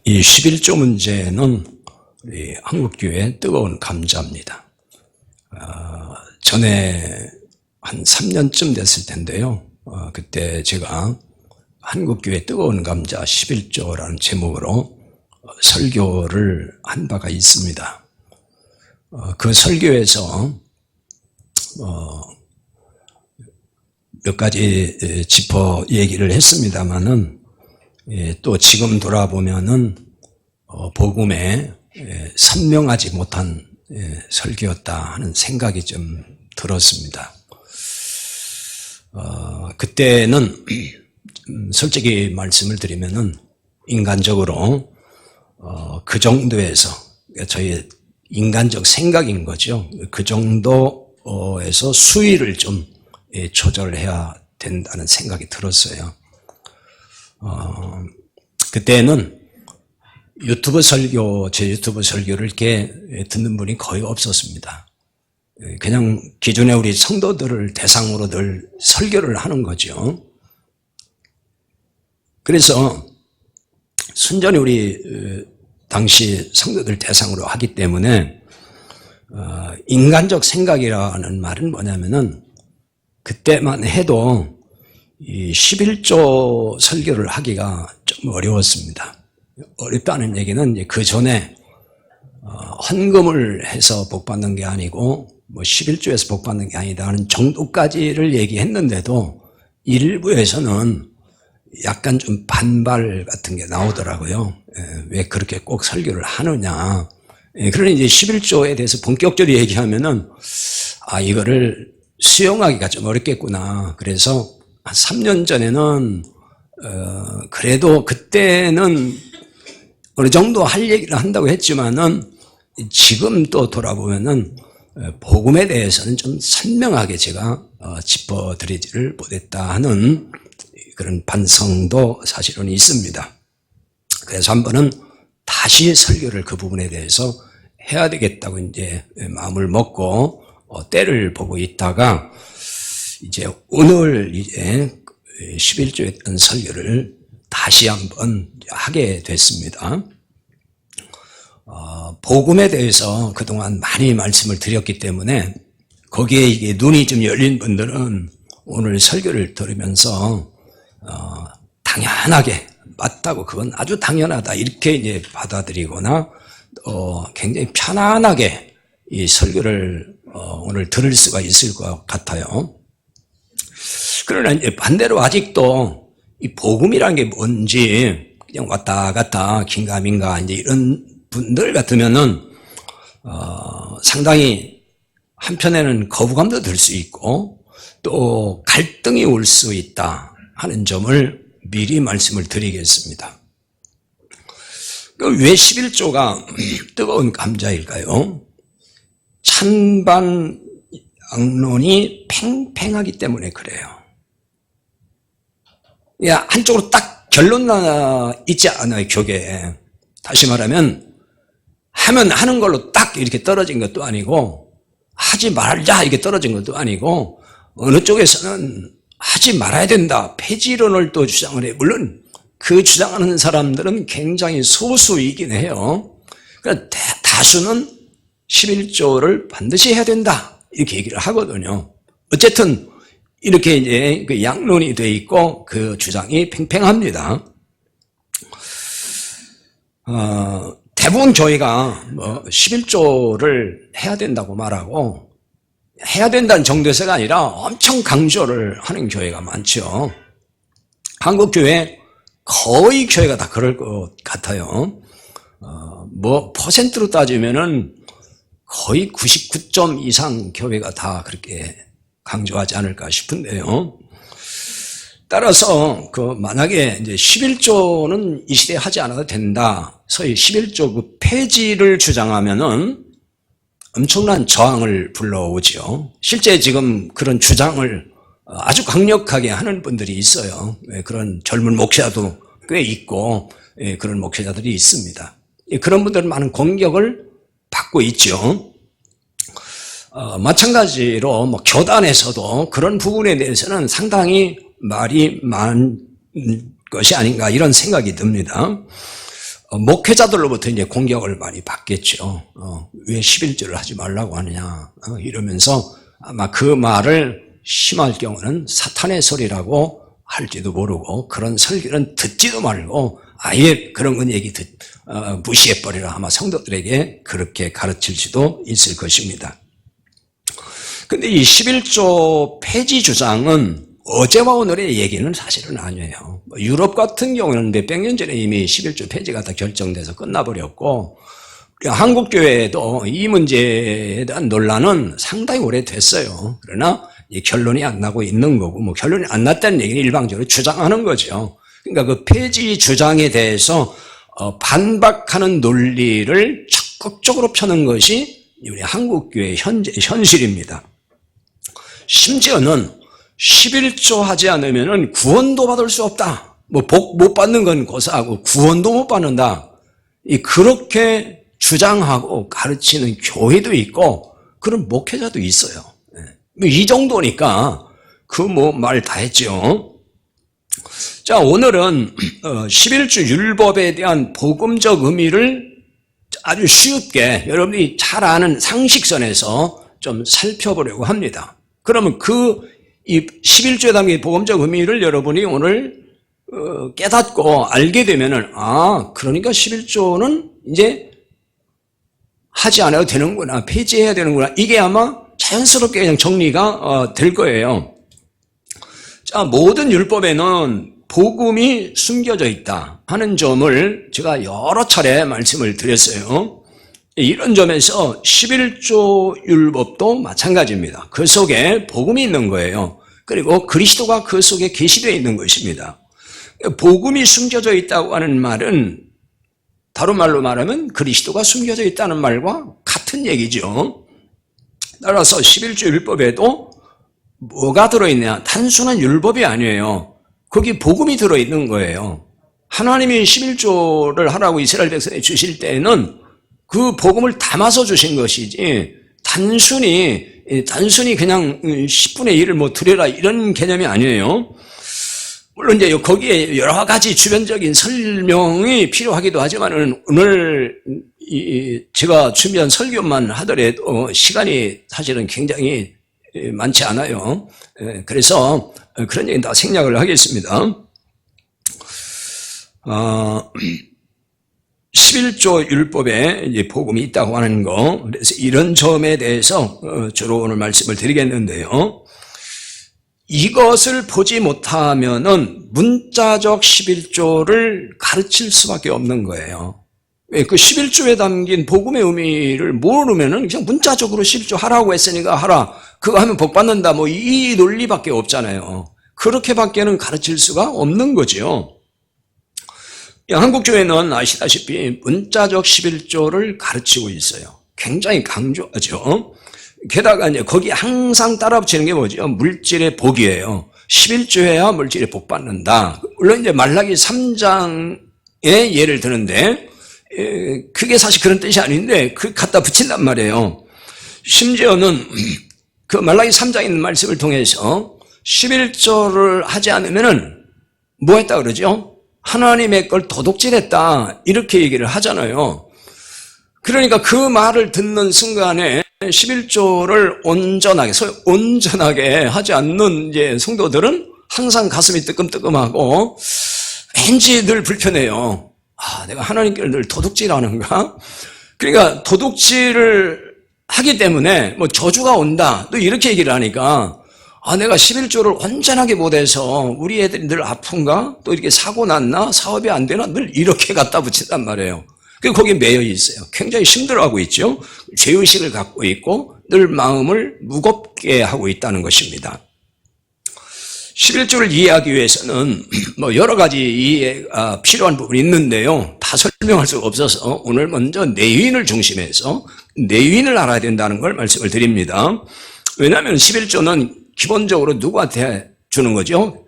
이 11조 문제는 우리 한국교회의 뜨거운 감자입니다. 전에 한 3년쯤 됐을 텐데요. 그때 제가 한국교회 뜨거운 감자 11조라는 제목으로 설교를 한 바가 있습니다. 그 설교에서 몇 가지 짚어 얘기를 했습니다마는 또 지금 돌아보면은 복음에 선명하지 못한 설교였다 하는 생각이 좀 들었습니다. 그때는 솔직히 말씀을 드리면은 인간적으로 그 정도에서 저희 인간적 생각인 거죠. 그 정도에서 수위를 좀 조절해야 된다는 생각이 들었어요. 그때는 유튜브 설교, 제 유튜브 설교를 이렇게 듣는 분이 거의 없었습니다. 그냥 기존에 우리 성도들을 대상으로 늘 설교를 하는 거죠. 그래서 순전히 우리 당시 성도들 대상으로 하기 때문에 인간적 생각이라는 말은 뭐냐면은 그때만 해도 이 11조 설교를 하기가 좀 어려웠습니다. 어렵다는 얘기는 그 전에 헌금을 해서 복받는 게 아니고 뭐 11조에서 복받는 게 아니다 하는 정도까지를 얘기했는데도 일부에서는 약간 좀 반발 같은 게 나오더라고요. 왜 그렇게 꼭 설교를 하느냐. 그러니 이제 11조에 대해서 본격적으로 얘기하면은 이거를 수용하기가 좀 어렵겠구나. 그래서 한 3년 전에는 그래도 그때는 어느 정도 할 얘기를 한다고 했지만은 지금 또 돌아보면은 복음에 대해서는 좀 선명하게 제가 짚어드리지를 못했다 하는 그런 반성도 사실은 있습니다. 그래서 한 번은 다시 설교를 그 부분에 대해서 해야 되겠다고 이제 마음을 먹고 때를 보고 있다가 이제 오늘 이제 11조에 했던 설교를 다시 한번 하게 됐습니다. 복음에 대해서 그동안 많이 말씀을 드렸기 때문에 거기에 이게 눈이 좀 열린 분들은 오늘 설교를 들으면서 당연하게 맞다고 그건 아주 당연하다 이렇게 이제 받아들이거나 굉장히 편안하게 이 설교를 오늘 들을 수가 있을 것 같아요. 그러나 이제 반대로 아직도 이 복음이란 게 뭔지 그냥 왔다 갔다 긴가민가 이제 이런 분들 같으면은 상당히 한편에는 거부감도 들 수 있고 또 갈등이 올 수 있다 하는 점을 미리 말씀을 드리겠습니다. 왜 11조가 뜨거운 감자일까요? 찬반 양론이 팽팽하기 때문에 그래요. 한쪽으로 딱 결론 나 있지 않아요, 교계에. 다시 말하면 하면 하는 걸로 딱 이렇게 떨어진 것도 아니고 하지 말자 이렇게 떨어진 것도 아니고 어느 쪽에서는 하지 말아야 된다 폐지론을 또 주장을 해요. 물론 그 주장하는 사람들은 굉장히 소수이긴 해요. 그러니까 다수는 11조를 반드시 해야 된다 이렇게 얘기를 하거든요. 어쨌든 이렇게 이제 그 양론이 돼 있고 그 주장이 팽팽합니다. 대부분 교회가 뭐 11조를 해야 된다고 말하고 해야 된다는 정도에서가 아니라 엄청 강조를 하는 교회가 많죠. 한국 교회 거의 교회가 다 그럴 것 같아요. 뭐 퍼센트로 따지면은 거의 99점 이상 교회가 다 그렇게 강조하지 않을까 싶은데요. 따라서 만약에 이제 11조는 이 시대에 하지 않아도 된다. 소위 11조 그 폐지를 주장하면은 엄청난 저항을 불러오죠. 실제 지금 그런 주장을 아주 강력하게 하는 분들이 있어요. 그런 젊은 목회자도 꽤 있고 그런 목회자들이 있습니다. 그런 분들은 많은 공격을 받고 있죠. 마찬가지로 뭐 교단에서도 그런 부분에 대해서는 상당히 말이 많은 것이 아닌가 이런 생각이 듭니다. 목회자들로부터 이제 공격을 많이 받겠죠. 왜 11조를 하지 말라고 하느냐 이러면서 아마 그 말을 심할 경우는 사탄의 소리라고 할지도 모르고 그런 설교는 듣지도 말고 아예 그런 건 무시해버리라 아마 성도들에게 그렇게 가르칠 수도 있을 것입니다. 근데 이 11조 폐지 주장은 어제와 오늘의 얘기는 사실은 아니에요. 유럽 같은 경우는 몇백 년 전에 이미 11조 폐지가 다 결정돼서 끝나버렸고 한국교회에도 이 문제에 대한 논란은 상당히 오래됐어요. 그러나 결론이 안 나고 있는 거고 결론이 안 났다는 얘기는 일방적으로 주장하는 거죠. 그러니까 그 폐지 주장에 대해서 반박하는 논리를 적극적으로 펴는 것이 우리 한국교회의 현실입니다. 심지어는 11조 하지 않으면 구원도 받을 수 없다. 복 못 받는 건 고사하고 구원도 못 받는다. 그렇게 주장하고 가르치는 교회도 있고 그런 목회자도 있어요. 이 정도니까 말 다 했죠. 자, 오늘은 11조 율법에 대한 복음적 의미를 아주 쉽게 여러분이 잘 아는 상식선에서 좀 살펴보려고 합니다. 그러면 이 11조에 담긴 복음적 의미를 여러분이 오늘 깨닫고 알게 되면은 그러니까 11조는 이제 하지 않아도 되는구나, 폐지해야 되는구나, 이게 아마 자연스럽게 그냥 정리가 될 거예요. 자, 모든 율법에는 복음이 숨겨져 있다 하는 점을 제가 여러 차례 말씀을 드렸어요. 이런 점에서 11조 율법도 마찬가지입니다. 그 속에 복음이 있는 거예요. 그리고 그리스도가 그 속에 계시되어 있는 것입니다. 복음이 숨겨져 있다고 하는 말은 다른 말로 말하면 그리스도가 숨겨져 있다는 말과 같은 얘기죠. 따라서 11조 율법에도 뭐가 들어있냐? 단순한 율법이 아니에요. 거기 복음이 들어있는 거예요. 하나님이 11조를 하라고 이스라엘 백성에 주실 때는 그 복음을 담아서 주신 것이지 단순히 그냥 10분의 1을 드려라 이런 개념이 아니에요. 물론 이제 거기에 여러 가지 주변적인 설명이 필요하기도 하지만은 오늘 제가 준비한 설교만 하더라도 시간이 사실은 굉장히 많지 않아요. 그래서 그런 얘기는 다 생략을 하겠습니다. 11조 율법에 이제 복음이 있다고 하는 거, 그래서 이런 점에 대해서 주로 오늘 말씀을 드리겠는데요. 이것을 보지 못하면은 문자적 11조를 가르칠 수밖에 없는 거예요. 그 11조에 담긴 복음의 의미를 모르면은 그냥 문자적으로 11조 하라고 했으니까 하라, 그거 하면 복 받는다, 이 논리밖에 없잖아요. 그렇게밖에는 가르칠 수가 없는 거죠. 한국교회는 아시다시피 문자적 11조를 가르치고 있어요. 굉장히 강조하죠. 게다가 이제 거기 항상 따라 붙이는 게 뭐죠? 물질의 복이에요. 11조해야 물질의 복 받는다. 물론 이제 말라기 3장의 예를 드는데, 그게 사실 그런 뜻이 아닌데, 갖다 붙인단 말이에요. 심지어는 그 말라기 3장에 있는 말씀을 통해서 11조를 하지 않으면은 뭐 했다 그러죠? 하나님의 걸 도둑질했다. 이렇게 얘기를 하잖아요. 그러니까 그 말을 듣는 순간에 11조를 온전하게 하지 않는 이제 성도들은 항상 가슴이 뜨끔뜨끔하고 왠지 늘 불편해요. 내가 하나님께 늘 도둑질하는가? 그러니까 도둑질을 하기 때문에 저주가 온다. 또 이렇게 얘기를 하니까 내가 11조를 온전하게 못해서 우리 애들이 늘 아픈가? 또 이렇게 사고 났나? 사업이 안 되나? 늘 이렇게 갖다 붙인단 말이에요. 거기에 매여 있어요. 굉장히 힘들어하고 있죠. 죄의식을 갖고 있고 늘 마음을 무겁게 하고 있다는 것입니다. 11조를 이해하기 위해서는 여러 가지 이해가 필요한 부분이 있는데요. 다 설명할 수가 없어서 오늘 먼저 내윈을 중심해서 내윈을 알아야 된다는 걸 말씀을 드립니다. 왜냐하면 11조는 기본적으로 누구한테 주는 거죠?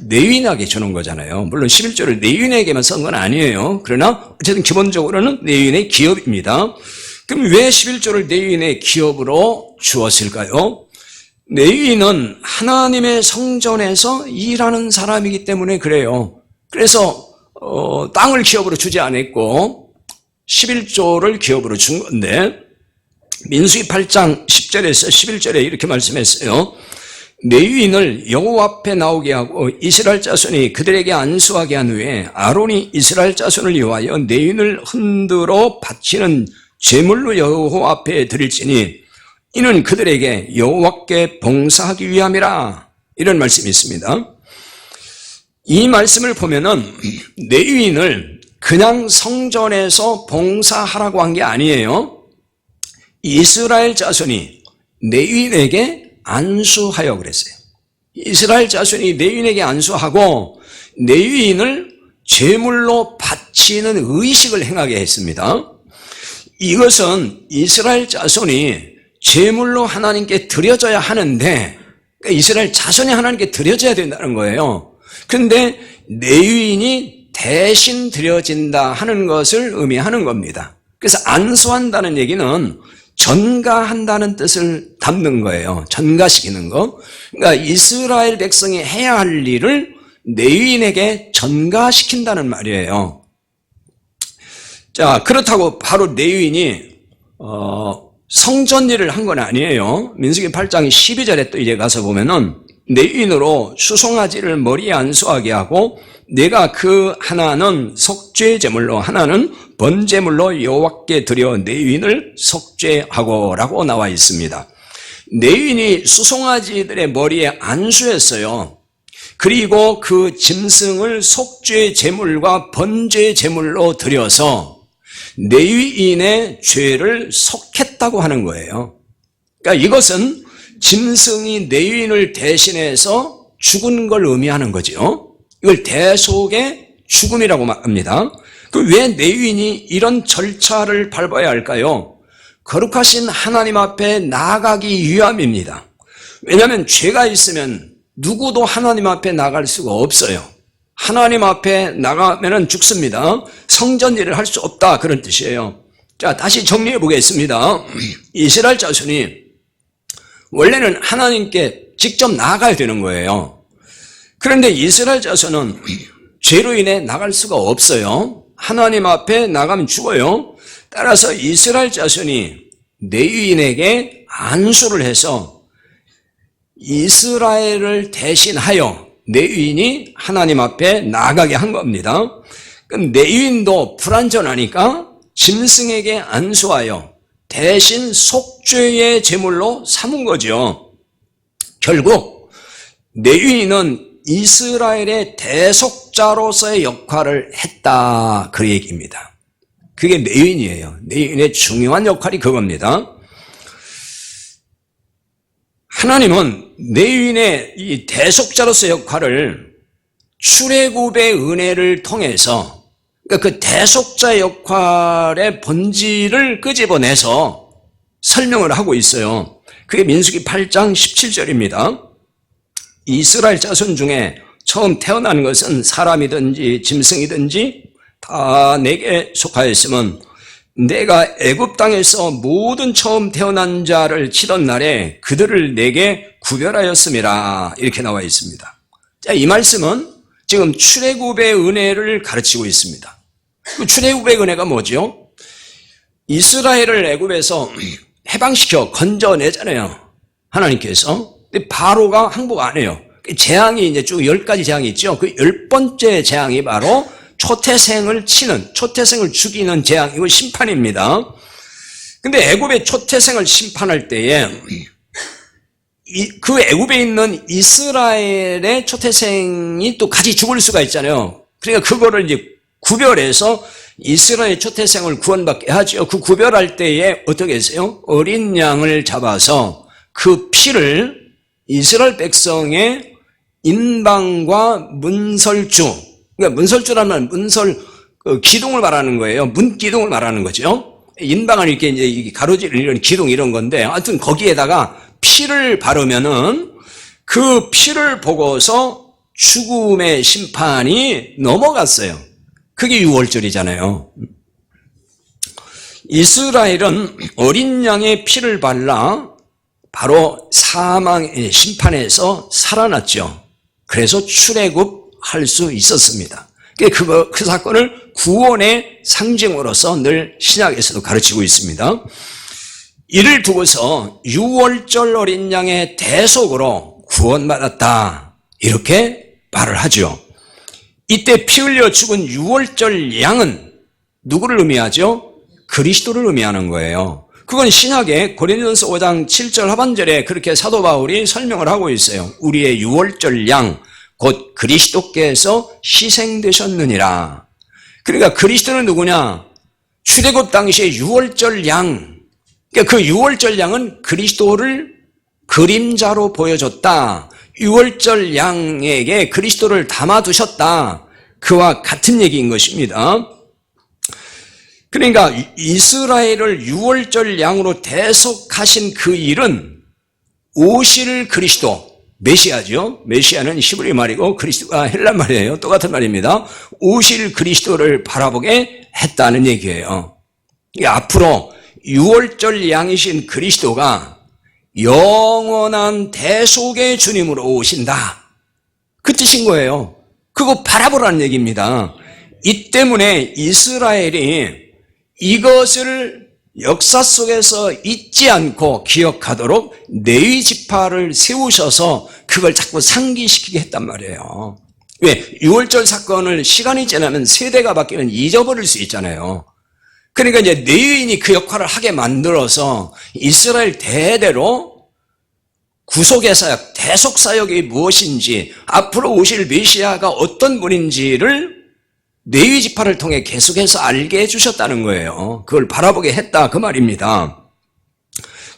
내윈에게 주는 거잖아요. 물론 11조를 내윈에게만 쓴 건 아니에요. 그러나 어쨌든 기본적으로는 내윈의 기업입니다. 그럼 왜 11조를 내윈의 기업으로 주었을까요? 내윈은 하나님의 성전에서 일하는 사람이기 때문에 그래요. 그래서 땅을 기업으로 주지 않았고 11조를 기업으로 준 건데 민수기 8장 10절에서 11절에 이렇게 말씀했어요. 레위인을 여호와 앞에 나오게 하고 이스라엘 자손이 그들에게 안수하게 한 후에 아론이 이스라엘 자손을 위하여 레위인을 흔들어 바치는 제물로 여호와 앞에 드릴지니 이는 그들에게 여호와께 봉사하기 위함이라. 이런 말씀이 있습니다. 이 말씀을 보면은 레위인을 그냥 성전에서 봉사하라고 한 게 아니에요. 이스라엘 자손이 레위인에게 안수하여 그랬어요. 이스라엘 자손이 레위인에게 안수하고 레위인을 제물로 바치는 의식을 행하게 했습니다. 이것은 이스라엘 자손이 제물로 하나님께 드려져야 하는데, 그러니까 이스라엘 자손이 하나님께 드려져야 된다는 거예요. 그런데 레위인이 대신 드려진다 하는 것을 의미하는 겁니다. 그래서 안수한다는 얘기는 전가한다는 뜻을 담는 거예요. 전가시키는 거. 그러니까 이스라엘 백성이 해야 할 일을 레위인에게 전가시킨다는 말이에요. 자, 그렇다고 바로 레위인이 성전 일을 한 건 아니에요. 민수기 8장 12절에 또 이제 가서 보면은 레위인으로 수송아지를 머리에 안수하게 하고 내가 그 하나는 속죄 제물로 하나는 번제물로 여호와께 드려 레위인을 속죄하고라고 나와 있습니다. 레위인이 수송아지들의 머리에 안수했어요. 그리고 그 짐승을 속죄 제물과 번제 제물로 드려서 레위인의 죄를 속했다고 하는 거예요. 그러니까 이것은 짐승이 레위인을 대신해서 죽은 걸 의미하는 거죠. 이걸 대속의 죽음이라고 말합니다. 왜 레위인이 이런 절차를 밟아야 할까요? 거룩하신 하나님 앞에 나아가기 위함입니다. 왜냐하면 죄가 있으면 누구도 하나님 앞에 나갈 수가 없어요. 하나님 앞에 나가면 죽습니다. 성전 일을 할 수 없다, 그런 뜻이에요. 자, 다시 정리해 보겠습니다. 이스라엘 자손이 원래는 하나님께 직접 나아가야 되는 거예요. 그런데 이스라엘 자손은 죄로 인해 나갈 수가 없어요. 하나님 앞에 나가면 죽어요. 따라서 이스라엘 자손이 레위인에게 안수를 해서 이스라엘을 대신하여 레위인이 하나님 앞에 나아가게 한 겁니다. 그럼 레위인도 불완전하니까 짐승에게 안수하여 대신 속죄의 제물로 삼은 거죠. 결국 레위인은 이스라엘의 대속자로서의 역할을 했다, 그 얘기입니다. 그게 레위인이에요. 레위인의 중요한 역할이 그겁니다. 하나님은 레위인의 이 대속자로서의 역할을 출애굽의 은혜를 통해서, 그러니까 그 대속자 역할의 본질을 끄집어내서 설명을 하고 있어요. 그게 민수기 8장 17절입니다. 이스라엘 자손 중에 처음 태어난 것은 사람이든지 짐승이든지 다 내게 속하였으면 내가 애굽 땅에서 모든 처음 태어난 자를 치던 날에 그들을 내게 구별하였음이라, 이렇게 나와 있습니다. 자, 이 말씀은 지금 출애굽의 은혜를 가르치고 있습니다. 그 출애굽의 은혜가 뭐죠? 이스라엘을 애굽에서 해방시켜 건져내잖아요, 하나님께서. 근데 바로가 항복 안 해요. 재앙이 이제 쭉 10가지 재앙이 있죠. 그 10번째 재앙이 바로 초태생을 죽이는 재앙, 이거 심판입니다. 근데 애굽의 초태생을 심판할 때에 그 애굽에 있는 이스라엘의 초태생이 또 같이 죽을 수가 있잖아요. 그러니까 그거를 이제 구별해서 이스라엘 초태생을 구원받게 하죠. 그 구별할 때에 어떻게 했어요? 어린 양을 잡아서 그 피를 이스라엘 백성의 인방과 문설주, 그러니까 문설주라면 기둥을 말하는 거예요. 문기둥을 말하는 거죠. 인방은 이렇게 이제 가로질 이런 기둥 이런 건데, 하여튼 거기에다가 피를 바르면은 그 피를 보고서 죽음의 심판이 넘어갔어요. 그게 유월절이잖아요. 이스라엘은 어린 양의 피를 발라 바로 사망의 심판에서 살아났죠. 그래서 출애굽할 수 있었습니다. 그 사건을 구원의 상징으로서 늘 신약에서도 가르치고 있습니다. 이를 두고서 유월절 어린 양의 대속으로 구원받았다, 이렇게 말을 하죠. 이때 피 흘려 죽은 유월절 양은 누구를 의미하죠? 그리스도를 의미하는 거예요. 그건 신약의 고린도전서 5장 7절 하반절에 그렇게 사도 바울이 설명을 하고 있어요. 우리의 유월절 양 곧 그리스도께서 희생되셨느니라. 그러니까 그리스도는 누구냐? 출애굽 당시에 유월절 양, 그러니까 그 유월절 양은 그리스도를 그림자로 보여줬다. 유월절 양에게 그리스도를 담아두셨다. 그와 같은 얘기인 것입니다. 그러니까 이스라엘을 유월절 양으로 대속하신 그 일은 오실 그리스도, 메시아죠. 메시아는 히브리 말이고 그리스도가 헬라 말이에요. 똑같은 말입니다. 오실 그리스도를 바라보게 했다는 얘기예요. 앞으로 유월절 양이신 그리스도가 영원한 대속의 주님으로 오신다, 그 뜻인 거예요. 그거 바라보라는 얘기입니다. 이 때문에 이스라엘이 이것을 역사 속에서 잊지 않고 기억하도록 레위 지파를 세우셔서 그걸 자꾸 상기시키게 했단 말이에요. 왜? 유월절 사건을 시간이 지나면 세대가 바뀌면 잊어버릴 수 있잖아요. 그러니까 이제 레위인이 그 역할을 하게 만들어서 이스라엘 대대로 구속의 사역, 대속 사역이 무엇인지, 앞으로 오실 메시아가 어떤 분인지를 레위 지파를 통해 계속해서 알게 해주셨다는 거예요. 그걸 바라보게 했다, 그 말입니다.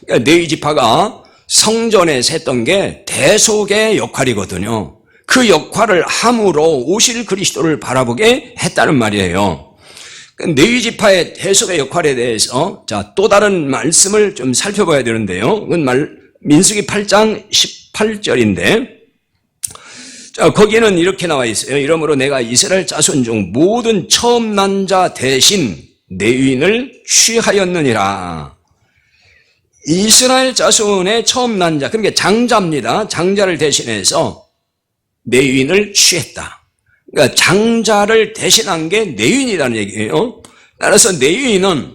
그러니까 레위 지파가 성전에서 했던 게 대속의 역할이거든요. 그 역할을 함으로 오실 그리스도를 바라보게 했다는 말이에요. 레위 지파의 대속의 역할에 대해서 또 다른 말씀을 좀 살펴봐야 되는데요. 그건 민수기 8장 18절인데, 자, 거기는 이렇게 나와 있어요. 이러므로 내가 이스라엘 자손 중 모든 처음 난 자 대신 레위인을 취하였느니라. 이스라엘 자손의 처음 난 자, 그러니까 장자입니다. 장자를 대신해서 레위인을 취했다. 그러니까 장자를 대신한 게 레위인이라는 얘기예요. 따라서 레위인은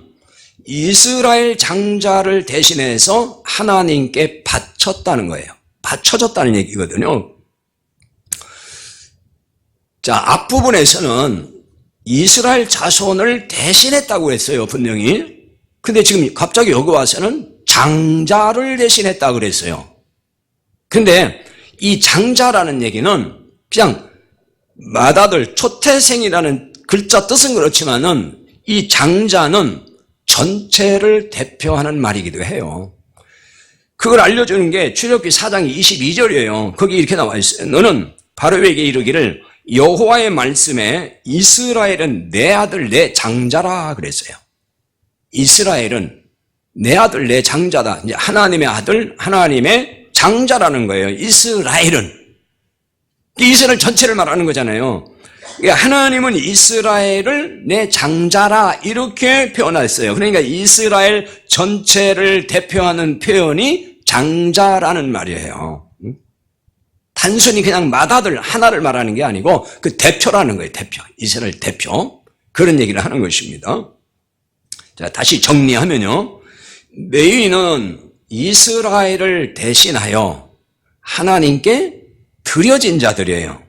이스라엘 장자를 대신해서 하나님께 바쳤다는 거예요. 바쳐졌다는 얘기거든요. 자, 앞부분에서는 이스라엘 자손을 대신했다고 했어요, 분명히. 근데 지금 갑자기 여기 와서는 장자를 대신했다고 그랬어요. 근데 이 장자라는 얘기는 그냥 맏아들, 초태생이라는 글자 뜻은 그렇지만은 이 장자는 전체를 대표하는 말이기도 해요. 그걸 알려주는 게 출애굽기 4장 22절이에요. 거기 이렇게 나와 있어요. 너는 바로에게 이르기를 여호와의 말씀에 이스라엘은 내 아들 내 장자라 그랬어요. 이스라엘은 내 아들 내 장자다. 이제 하나님의 아들, 하나님의 장자라는 거예요. 이스라엘은. 이스라엘 전체를 말하는 거잖아요. 하나님은 이스라엘을 내 장자라 이렇게 표현했어요. 그러니까 이스라엘 전체를 대표하는 표현이 장자라는 말이에요. 단순히 그냥 맏아들 하나를 말하는 게 아니고 그 대표라는 거예요. 대표. 이스라엘 대표. 그런 얘기를 하는 것입니다. 자, 다시 정리하면요. 레위인은 이스라엘을 대신하여 하나님께 드려진 자들이에요.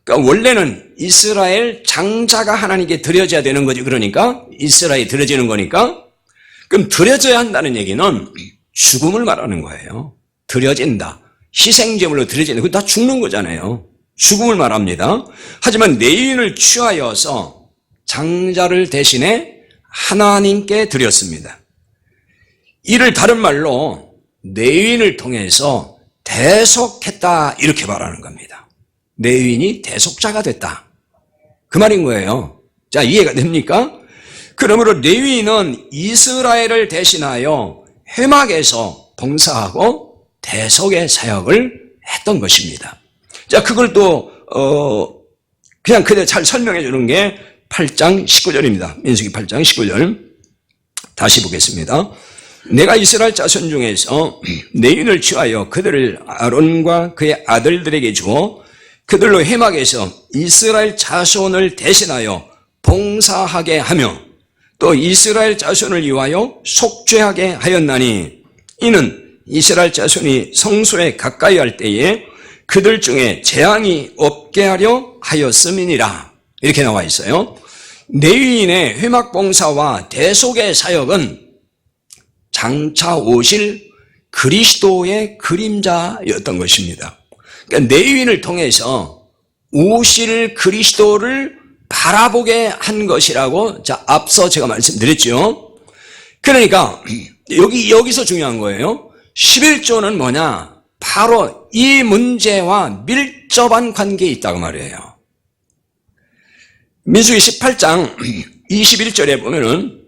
그러니까 원래는 이스라엘 장자가 하나님께 드려져야 되는 거지. 그러니까 이스라엘이 드려지는 거니까. 그럼 드려져야 한다는 얘기는 죽음을 말하는 거예요. 드려진다. 희생제물로 드려진다. 그거 다 죽는 거잖아요. 죽음을 말합니다. 하지만 레위인을 취하여서 장자를 대신해 하나님께 드렸습니다. 이를 다른 말로 레위인을 통해서 대속했다 이렇게 말하는 겁니다. 레위인이 대속자가 됐다. 그 말인 거예요. 자, 이해가 됩니까? 그러므로 레위인은 이스라엘을 대신하여 회막에서 봉사하고 대속의 사역을 했던 것입니다. 자, 그걸 또 그냥 그대로 잘 설명해 주는 게 8장 19절입니다. 민수기 8장 19절 다시 보겠습니다. 내가 이스라엘 자손 중에서 레위인을 취하여 그들을 아론과 그의 아들들에게 주어 그들로 회막에서 이스라엘 자손을 대신하여 봉사하게 하며 또 이스라엘 자손을 위하여 속죄하게 하였나니 이는 이스라엘 자손이 성소에 가까이 할 때에 그들 중에 재앙이 없게 하려 하였음이니라. 이렇게 나와 있어요. 레위인의 회막 봉사와 대속의 사역은 장차 오실 그리스도의 그림자였던 것입니다. 그러니까 레위인을 통해서 오실 그리스도를 바라보게 한 것이라고 앞서 제가 말씀드렸죠. 그러니까 여기서 중요한 거예요. 11조는 뭐냐? 바로 이 문제와 밀접한 관계에 있다고 말이에요. 민수기 18장 21절에 보면은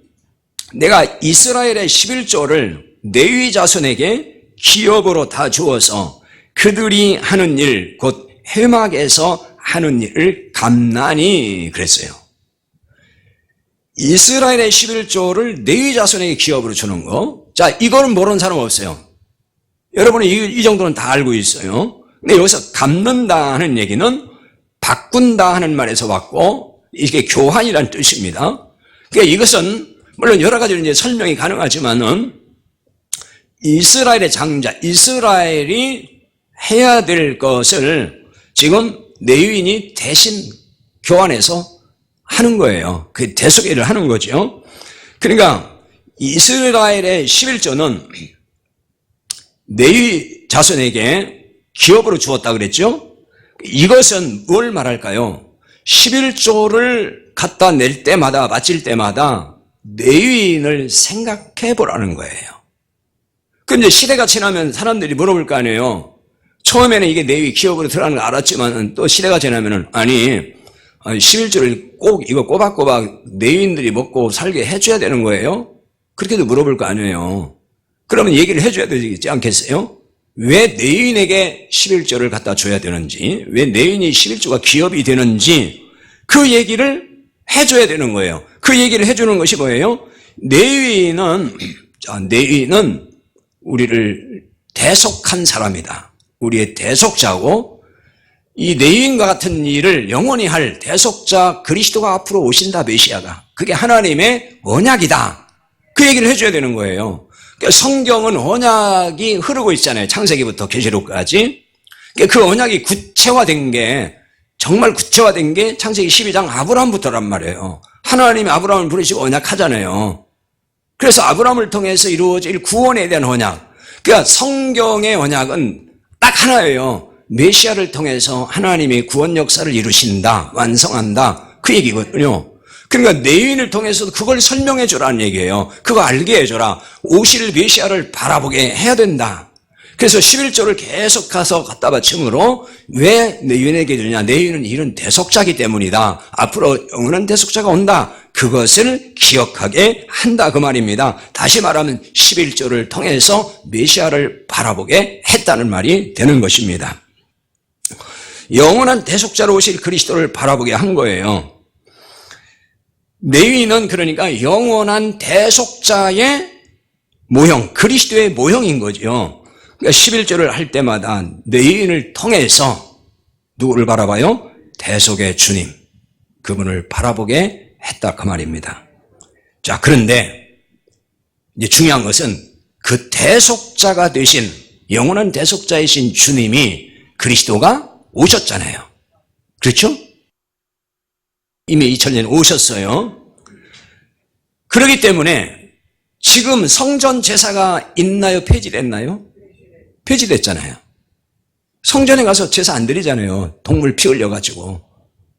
내가 이스라엘의 11조를 레위 자손에게 기업으로 다 주어서 그들이 하는 일, 곧 회막에서 하는 일을 감나니 그랬어요. 이스라엘의 11조를 레위 자손에게 기업으로 주는 거. 자, 이거는 모르는 사람 없어요. 여러분이 이 정도는 다 알고 있어요. 근데 여기서 갚는다 하는 얘기는 바꾼다 하는 말에서 왔고, 이게 교환이라는 뜻입니다. 그러니까 이것은 물론 여러 가지로 이제 설명이 가능하지만은 이스라엘의 장자, 이스라엘이 해야 될 것을 지금 레위인이 대신 교환해서 하는 거예요. 그 대속 일을 하는 거죠. 그러니까 이스라엘의 11조는 레위 자손에게 기업으로 주었다 그랬죠. 이것은 뭘 말할까요? 11조를 갖다 낼 때마다, 바칠 때마다 레위인을 생각해 보라는 거예요. 근데 시대가 지나면 사람들이 물어볼 거 아니에요. 처음에는 이게 레위 기업으로 들어가는 거 알았지만 또 시대가 지나면은 아니 11조를 꼭 이거 꼬박꼬박 레위인들이 먹고 살게 해줘야 되는 거예요? 그렇게도 물어볼 거 아니에요. 그러면 얘기를 해줘야 되지 않겠어요? 왜 레위인에게 11조를 갖다 줘야 되는지, 왜 레위인이 11조가 기업이 되는지 그 얘기를 해줘야 되는 거예요. 그 얘기를 해주는 것이 뭐예요? 레위인은 우리를 대속한 사람이다. 우리의 대속자고, 이 레위인과 같은 일을 영원히 할 대속자 그리스도가 앞으로 오신다, 메시아가. 그게 하나님의 언약이다. 그 얘기를 해줘야 되는 거예요. 그러니까 성경은 언약이 흐르고 있잖아요. 창세기부터 계시록까지. 그 언약이 구체화된 게, 정말 구체화된 게 창세기 12장 아브라함부터란 말이에요. 하나님이 아브라함을 부르시고 언약하잖아요. 그래서 아브라함을 통해서 이루어질 구원에 대한 언약. 그러니까 성경의 언약은 딱 하나예요. 메시아를 통해서 하나님이 구원 역사를 이루신다, 완성한다. 그 얘기거든요. 그러니까 레위인을 통해서도 그걸 설명해 주라는 얘기예요. 그거 알게 해줘라. 오실 메시아를 바라보게 해야 된다. 그래서 11조를 계속 가서 갖다 바침으로 왜 레위인에게 주냐? 레위인은 이런 대속자이기 때문이다. 앞으로 영원한 대속자가 온다. 그것을 기억하게 한다 그 말입니다. 다시 말하면 11조를 통해서 메시아를 바라보게 했다는 말이 되는 것입니다. 영원한 대속자로 오실 그리스도를 바라보게 한 거예요. 레위인은 그러니까 영원한 대속자의 모형, 그리스도의 모형인 거죠. 그러니까 11조를 할 때마다 레위인을 통해서 누구를 바라봐요? 대속의 주님, 그분을 바라보게 했다 그 말입니다. 자, 그런데 이제 중요한 것은 그 대속자가 되신, 영원한 대속자이신 주님이 그리스도가 오셨잖아요. 그렇죠? 이미 2000년 오셨어요. 그렇기 때문에 지금 성전 제사가 있나요? 폐지됐나요? 폐지됐잖아요. 성전에 가서 제사 안 드리잖아요. 동물 피 흘려가지고.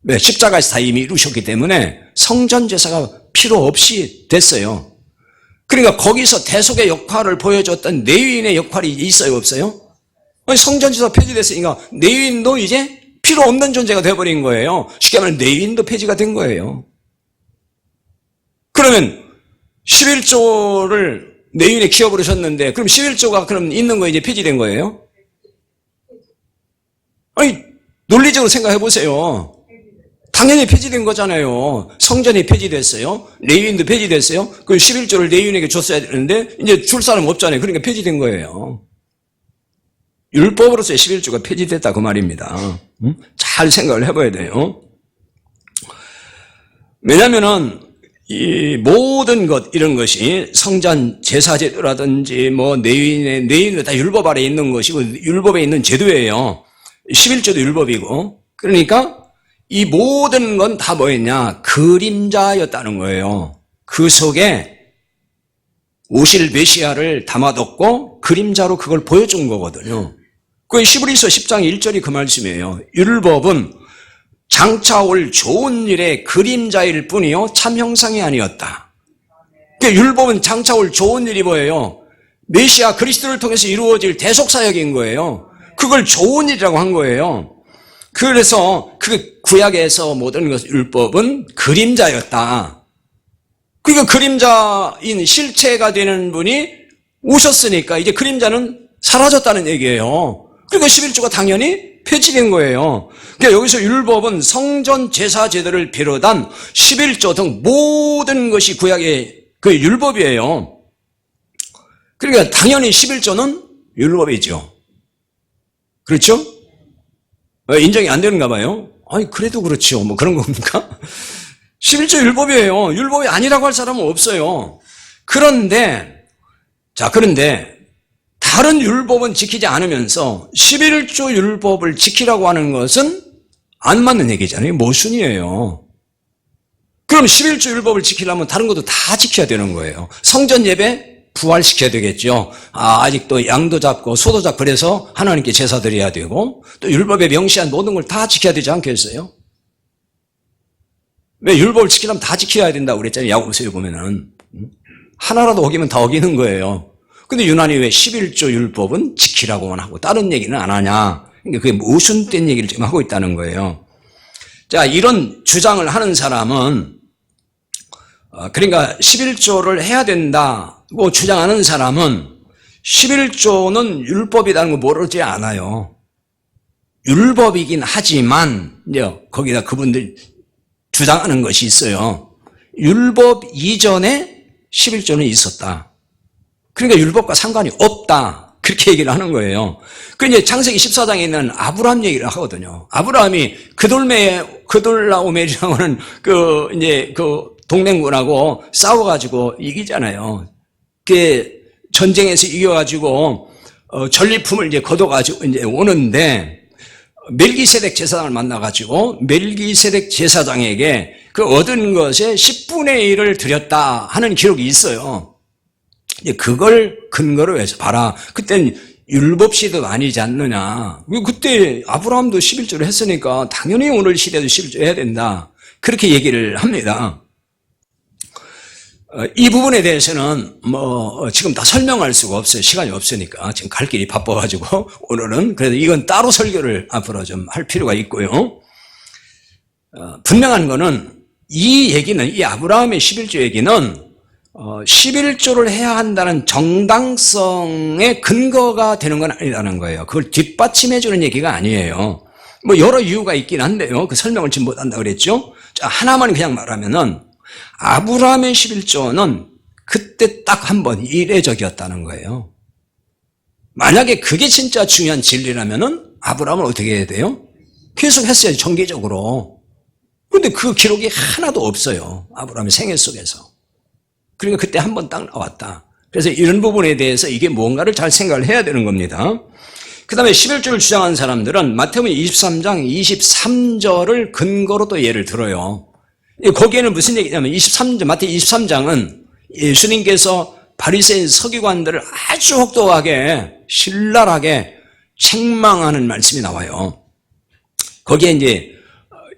왜? 십자가에서 다 이미 이루셨기 때문에 성전 제사가 필요 없이 됐어요. 그러니까 거기서 대속의 역할을 보여줬던 레위인의 역할이 있어요? 없어요? 성전 제사 폐지됐으니까 레위인도 이제 필요 없는 존재가 되어버린 거예요. 쉽게 말하면 레위인도 폐지가 된 거예요. 그러면 11조를 레위인의 기업으로 줬는데 그럼 11조가 그럼 있는 거 이제 폐지된 거예요? 아니, 논리적으로 생각해 보세요. 당연히 폐지된 거잖아요. 성전이 폐지됐어요. 레위인도 폐지됐어요. 그 11조를 레위인에게 줬어야 되는데 이제 줄 사람 없잖아요. 그러니까 폐지된 거예요. 율법으로서의 11조가 폐지됐다 그 말입니다. 잘 생각을 해봐야 돼요. 왜냐면은 이 모든 것 이런 것이 성전 제사제도라든지 뭐 내인은 다 율법 아래에 있는 것이고 율법에 있는 제도예요. 11조도 율법이고 그러니까 이 모든 건 다 뭐였냐 그림자였다는 거예요. 그 속에 오실 메시아를 담아뒀고 그림자로 그걸 보여준 거거든요. 그 히브리서 10장 1절이 그 말씀이에요. 율법은 장차 올 좋은 일의 그림자일 뿐이요 참 형상이 아니었다. 그러니까 율법은 장차 올 좋은 일이 뭐예요? 메시아 그리스도를 통해서 이루어질 대속사역인 거예요. 그걸 좋은 일이라고 한 거예요. 그래서 그 구약에서 모든 것 율법은 그림자였다. 그러니까 그림자인 실체가 되는 분이 오셨으니까 이제 그림자는 사라졌다는 얘기예요. 그러니까 11조가 당연히 폐지된 거예요. 그러니까 여기서 율법은 성전 제사 제도를 비롯한 11조 등 모든 것이 구약의 그 율법이에요. 그러니까 당연히 11조는 율법이죠. 그렇죠? 인정이 안 되는가 봐요. 아니 그래도 그렇죠. 뭐 그런 겁니까? 11조 율법이에요. 율법이 아니라고 할 사람은 없어요. 그런데 다른 율법은 지키지 않으면서 11조 율법을 지키라고 하는 것은 안 맞는 얘기잖아요. 모순이에요. 그럼 11조 율법을 지키려면 다른 것도 다 지켜야 되는 거예요. 성전 예배 부활시켜야 되겠죠. 아직도 양도 잡고 소도 잡고 그래서 하나님께 제사 드려야 되고 또 율법에 명시한 모든 걸 다 지켜야 되지 않겠어요? 왜 율법을 지키려면 다 지켜야 된다고 그랬잖아요. 야고보서에 보면은 하나라도 어기면 다 어기는 거예요. 근데 유난히 왜 11조 율법은 지키라고만 하고 다른 얘기는 안 하냐. 그러니까 그게 모순된 얘기를 지금 하고 있다는 거예요. 자, 이런 주장을 하는 사람은 그러니까 11조를 해야 된다고 주장하는 사람은 11조는 율법이라는 거 모르지 않아요. 율법이긴 하지만 이제 거기다 그분들 주장하는 것이 있어요. 율법 이전에 11조는 있었다. 그러니까 율법과 상관이 없다. 그렇게 얘기를 하는 거예요. 그 이제 창세기 14장에 있는 아브라함 얘기를 하거든요. 아브라함이 그돌라오멜이라고 하는 이제 동맹군하고 싸워가지고 이기잖아요. 그 전쟁에서 이겨가지고 전리품을 이제 걷어가지고 이제 오는데 멜기세덱 제사장을 만나가지고 멜기세덱 제사장에게 그 얻은 것의 10분의 1을 드렸다 하는 기록이 있어요. 그걸 근거로 해서 봐라. 그때는 율법 시대도 아니지 않느냐. 그때 아브라함도 11조를 했으니까 당연히 오늘 시대도 11조 해야 된다. 그렇게 얘기를 합니다. 이 부분에 대해서는 지금 다 설명할 수가 없어요. 시간이 없으니까. 지금 갈 길이 바빠가지고 오늘은 그래도 이건 따로 설교를 앞으로 좀 할 필요가 있고요. 분명한 거는 이 얘기는, 이 아브라함의 11조 얘기는 11조를 해야 한다는 정당성의 근거가 되는 건 아니라는 거예요. 그걸 뒷받침해 주는 얘기가 아니에요. 여러 이유가 있긴 한데요. 그 설명을 지금 못한다 그랬죠. 자, 하나만 그냥 말하면은 아브라함의 11조는 그때 딱 한 번 이례적이었다는 거예요. 만약에 그게 진짜 중요한 진리라면은 아브라함은 어떻게 해야 돼요? 계속 했어야지, 정기적으로. 근데 그 기록이 하나도 없어요. 아브라함의 생애 속에서. 그러니까 그때 한 번 딱 나왔다. 그래서 이런 부분에 대해서 이게 뭔가를 잘 생각을 해야 되는 겁니다. 그 다음에 11조를 주장한 사람들은 마태복음 23장 23절을 근거로 또 예를 들어요. 거기에는 무슨 얘기냐면 마태 23장은 예수님께서 바리새인 서기관들을 아주 혹독하게 신랄하게 책망하는 말씀이 나와요. 거기에 이제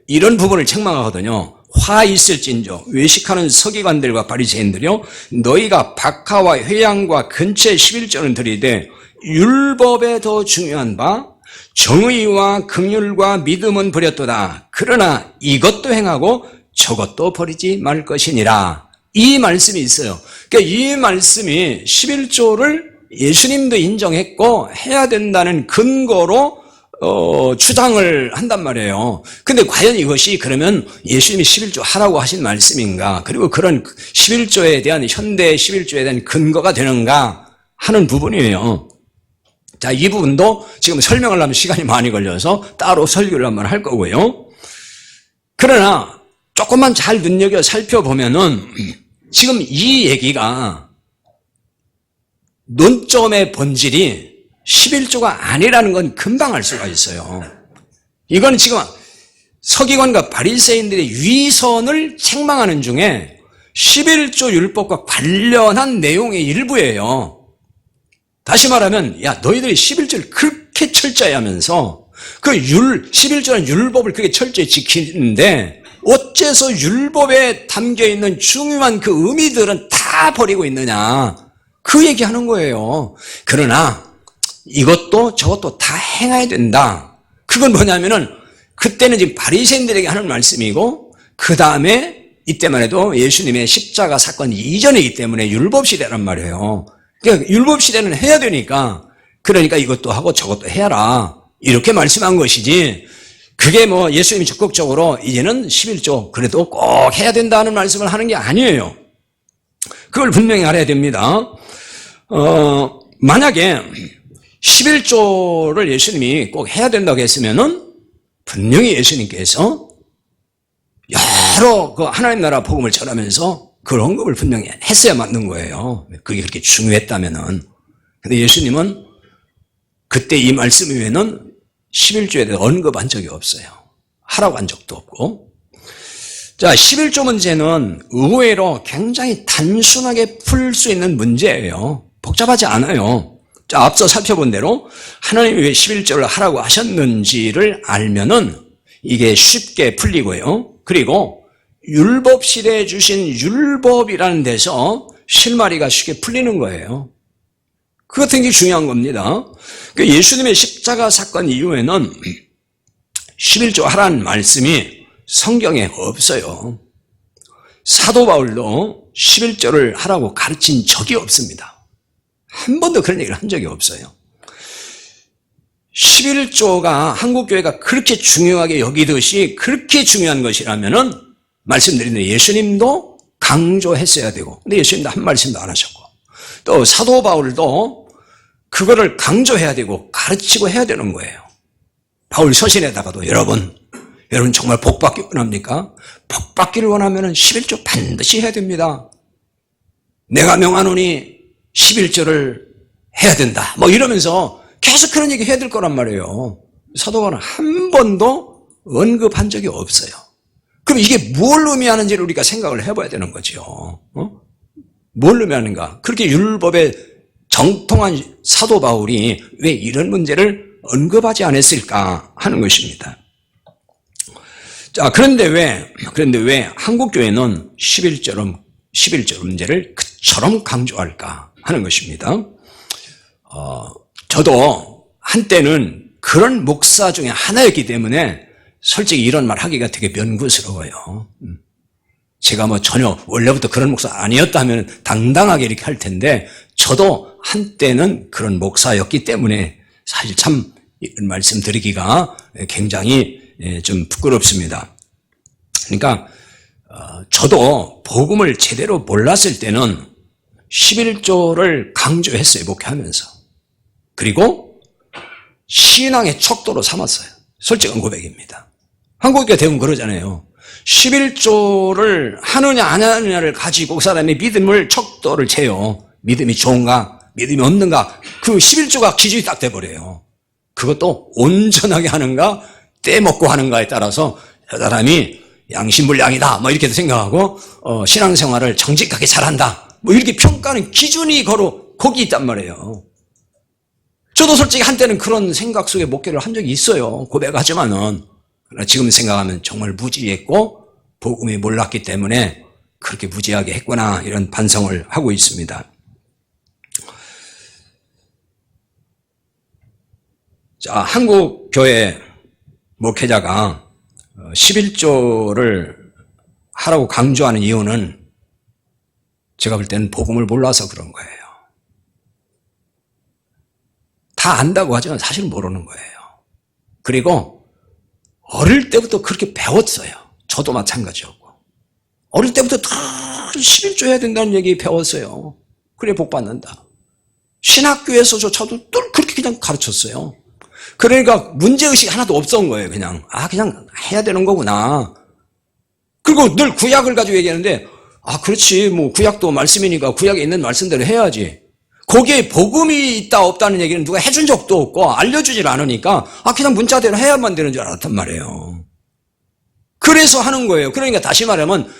이런 부분을 책망하거든요. 화 있을진저 외식하는 서기관들과 바리새인들이요, 너희가 박하와 회양과 근처의 11조는 드리되 율법에 더 중요한 바 정의와 긍휼과 믿음은 버렸도다. 그러나 이것도 행하고 저것도 버리지 말 것이니라. 이 말씀이 있어요. 그러니까 이 말씀이 11조를 예수님도 인정했고 해야 된다는 근거로 주장을 한단 말이에요. 근데 과연 이것이 그러면 예수님이 11조 하라고 하신 말씀인가? 그리고 그런 11조에 대한 현대 11조에 대한 근거가 되는가 하는 부분이에요. 자, 이 부분도 지금 설명을 하면 시간이 많이 걸려서 따로 설교를 한번 할 거고요. 그러나 조금만 잘 눈여겨 살펴보면은 지금 이 얘기가 논점의 본질이 11조가 아니라는 건 금방 알 수가 있어요. 이건 지금 서기관과 바리새인들의 위선을 책망하는 중에 11조 율법과 관련한 내용의 일부예요. 다시 말하면 야 너희들이 11조를 그렇게 철저히 하면서 그 11조라는 율법을 그렇게 철저히 지키는데 어째서 율법에 담겨있는 중요한 그 의미들은 다 버리고 있느냐, 그 얘기하는 거예요. 그러나 이것도 저것도 다 행해야 된다. 그건 뭐냐면은 그때는 지금 바리새인들에게 하는 말씀이고, 그 다음에 이때만 해도 예수님의 십자가 사건 이전이기 때문에 율법 시대란 말이에요. 그러니까 율법 시대는 해야 되니까, 그러니까 이것도 하고 저것도 해라, 이렇게 말씀한 것이지, 그게 뭐 예수님이 적극적으로 이제는 11조 그래도 꼭 해야 된다는 말씀을 하는 게 아니에요. 그걸 분명히 알아야 됩니다. 만약에 11조를 예수님이 꼭 해야 된다고 했으면은 분명히 예수님께서 여러 그 하나님 나라 복음을 전하면서 그 언급을 분명히 했어야 맞는 거예요. 그게 그렇게 중요했다면은. 근데 예수님은 그때 이 말씀 외에는 11조에 대해 언급한 적이 없어요. 하라고 한 적도 없고. 자, 11조 문제는 의외로 굉장히 단순하게 풀 수 있는 문제예요. 복잡하지 않아요. 자, 앞서 살펴본 대로 하나님이 왜 11조를 하라고 하셨는지를 알면은 이게 쉽게 풀리고요. 그리고 율법 시대에 주신 율법이라는 데서 실마리가 쉽게 풀리는 거예요. 그거 굉장히 중요한 겁니다. 예수님의 십자가 사건 이후에는 11조 하라는 말씀이 성경에 없어요. 사도 바울도 11조를 하라고 가르친 적이 없습니다. 한 번도 그런 얘기를 한 적이 없어요. 11조가 한국교회가 그렇게 중요하게 여기듯이 그렇게 중요한 것이라면은 말씀드린 대로 예수님도 강조했어야 되고, 근데 예수님도 한 말씀도 안 하셨고, 또 사도 바울도 그거를 강조해야 되고 가르치고 해야 되는 거예요. 바울 서신에다가도 여러분 정말 복 받기 원합니까? 복 받기를 원하면 11조 반드시 해야 됩니다. 내가 명하노니 11조를 해야 된다, 뭐 이러면서 계속 그런 얘기 해야 될 거란 말이에요. 사도 바울은 한 번도 언급한 적이 없어요. 그럼 이게 뭘 의미하는지를 우리가 생각을 해봐야 되는 거죠. 뭘 의미하는가? 그렇게 율법에 정통한 사도 바울이 왜 이런 문제를 언급하지 않았을까 하는 것입니다. 자, 그런데 왜 한국교회는 11조 문제를 그처럼 강조할까 하는 것입니다. 저도 한때는 그런 목사 중에 하나였기 때문에 솔직히 이런 말 하기가 되게 면구스러워요. 제가 뭐 전혀 원래부터 그런 목사 아니었다면 당당하게 이렇게 할 텐데, 저도 한때는 그런 목사였기 때문에 사실 참 이런 말씀 드리기가 굉장히 좀 부끄럽습니다. 그러니까 저도 복음을 제대로 몰랐을 때는 11조를 강조했어요, 목회하면서. 그리고 신앙의 척도로 삼았어요. 솔직한 고백입니다. 한국교회 대부분 그러잖아요. 11조를 하느냐 안 하느냐를 가지고 그 사람의 믿음을 척도를 재요. 믿음이 좋은가 믿음이 없는가, 그 11조가 기준이 딱 돼버려요. 그것도 온전하게 하는가 떼먹고 하는가에 따라서 저 사람이 양심불량이다 뭐 이렇게 생각하고 신앙생활을 정직하게 잘한다 뭐 이렇게 평가하는 기준이 거기 있단 말이에요. 저도 솔직히 한때는 그런 생각 속에 목회를 한 적이 있어요. 고백하지만은. 그러나 지금 생각하면 정말 무지했고 복음이 몰랐기 때문에 그렇게 무지하게 했구나, 이런 반성을 하고 있습니다. 자, 한국 교회 목회자가 11조를 하라고 강조하는 이유는 제가 볼 때는 복음을 몰라서 그런 거예요. 다 안다고 하지만 사실 모르는 거예요. 그리고 어릴 때부터 그렇게 배웠어요. 저도 마찬가지였고. 어릴 때부터 다 11조 해야 된다는 얘기 배웠어요. 그래 복 받는다. 신학교에서조차도 늘 그렇게 그냥 가르쳤어요. 그러니까 문제의식이 하나도 없었던 거예요. 그냥 그냥 해야 되는 거구나. 그리고 늘 구약을 가지고 얘기하는데 그렇지 뭐 구약도 말씀이니까 구약에 있는 말씀대로 해야지. 거기에 복음이 있다 없다는 얘기는 누가 해준 적도 없고 알려주질 않으니까 그냥 문자대로 해야만 되는 줄 알았단 말이에요. 그래서 하는 거예요. 그러니까 다시 말하면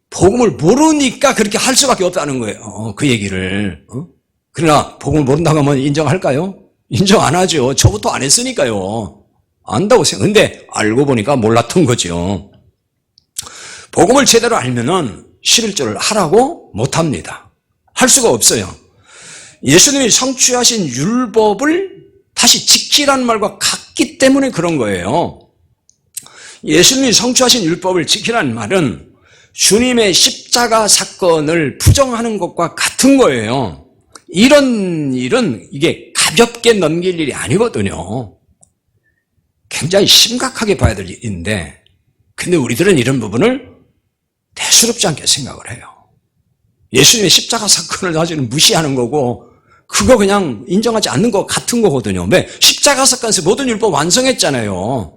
복음을 모르니까 그렇게 할 수밖에 없다는 거예요. 그 얘기를. 그러나 복음을 모른다고 하면 인정할까요? 인정 안 하죠. 저부터 안 했으니까요. 안다고 생각하는데 알고 보니까 몰랐던 거죠. 복음을 제대로 알면은 11조를 하라고 못합니다. 할 수가 없어요. 예수님이 성취하신 율법을 다시 지키라는 말과 같기 때문에 그런 거예요. 예수님이 성취하신 율법을 지키라는 말은 주님의 십자가 사건을 부정하는 것과 같은 거예요. 이런 일은 이게 가볍게 넘길 일이 아니거든요. 굉장히 심각하게 봐야 될 일인데 근데 우리들은 이런 부분을 대수롭지 않게 생각을 해요. 예수님의 십자가 사건을 사실은 무시하는 거고 그거 그냥 인정하지 않는 것 같은 거거든요. 왜? 십자가 사건에서 모든 율법 완성했잖아요.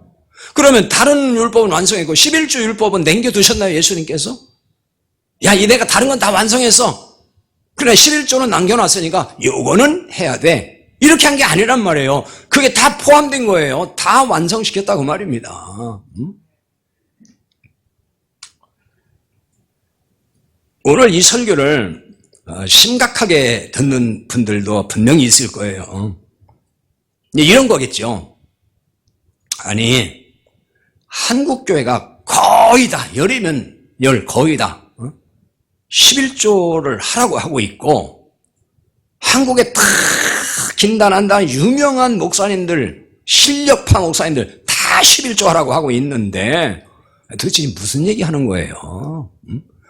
그러면 다른 율법은 완성했고 11조 율법은 남겨두셨나요? 예수님께서? 내가 다른 건 다 완성했어. 그러나 11조는 남겨놨으니까 요거는 해야 돼. 이렇게 한 게 아니란 말이에요. 그게 다 포함된 거예요. 다 완성시켰다고 말입니다. 오늘 이 설교를 심각하게 듣는 분들도 분명히 있을 거예요. 이런 거겠죠. 아니 한국교회가 거의 다 열이면 열 거의 다 11조를 하라고 하고 있고 한국에 다 긴단한다 유명한 목사님들 실력파 목사님들 다 11조 하라고 하고 있는데 도대체 무슨 얘기 하는 거예요?